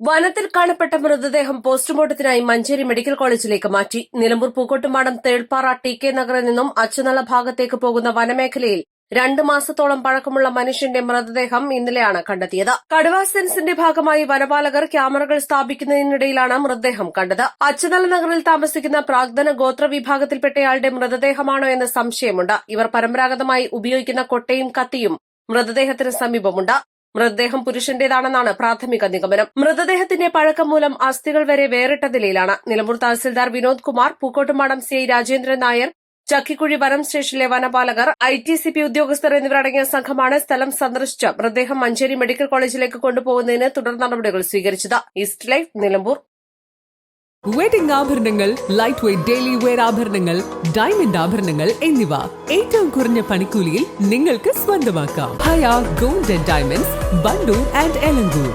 വനത്തിൽ കാണപ്പെട്ട മൃതദേഹം പോസ്റ്റ്മോർട്ടത്തിനായി മഞ്ചേരി മെഡിക്കൽ കോളേജിലേക്ക് മാറ്റി. നിലമ്പൂർ പൂക്കോട്ടുംപാടം തേൾപ്പാറ ടി.കെ. നഗറിൽ നിന്നും അച്ചുനള ഭാഗത്തേക്ക് പോകുന്ന വനമേഖലയിൽ 2 മാസത്തോളം പഴക്കമുള്ള മനുഷ്യന്റെ മൃതദേഹം ഇന്നലെയാണ് കണ്ടെത്തിയത്. കടുവാ സെൻസിന്റെ ഭാഗമായി വനപാലകർ ക്യാമറകൾ സ്ഥാപിക്കുന്നതിനിടയിലാണ് മൃതദേഹം കണ്ടത്. അച്ചുനള നഗറിൽ താമസിക്കുന്ന പ്രാഗ്ധന ഗോത്ര വിഭാഗത്തിൽപ്പെട്ടയാളുടെ മൃതദേഹമാണോ എന്ന് സംശയമുണ്ട്. ഇവർ പരമ്പരാഗതമായി ഉപയോഗിക്കുന്ന കൊട്ടയും കത്തിയും മൃതദേഹത്തിന് സമീപമുണ്ട്. മൃതദേഹം പുരുഷന്റേതാണെന്നാണ് പ്രാഥമിക നിഗമനം. മൃതദേഹത്തിന്റെ പഴക്കം മൂലം അസ്ഥികൾ വരെ വേറിട്ട നിലയിലാണ്. നിലമ്പൂർ തഹസിൽദാർ വിനോദ് കുമാർ, പൂക്കോട്ടുംപാടം സിഐ രാജേന്ദ്രൻ നായർ, ചക്കിക്കുഴി വനം സ്റ്റേഷനിലെ വനപാലകർ, ITCP ഉദ്യോഗസ്ഥർ എന്നിവരടങ്ങിയ സംഘമാണ് സ്ഥലം സന്ദർശിച്ച് മൃതദേഹം മഞ്ചേരി മെഡിക്കൽ കോളേജിലേക്ക് കൊണ്ടുപോകുന്നതിന് തുടർ നടപടികൾ സ്വീകരിച്ചത്. East life, Nilambur. വെഡിംഗ് ആഭരണങ്ങൾ, ലൈറ്റ് വെയ്റ്റ് ഡെയിലി വെയർ ആഭരണങ്ങൾ, ഡയമണ്ട് ആഭരണങ്ങൾ എന്നിവ ഏറ്റവും കുറഞ്ഞ പണിക്കൂലിയിൽ നിങ്ങൾക്ക് സ്വന്തമാക്കാം. Haya gold and diamonds, Bantoor and Elankur.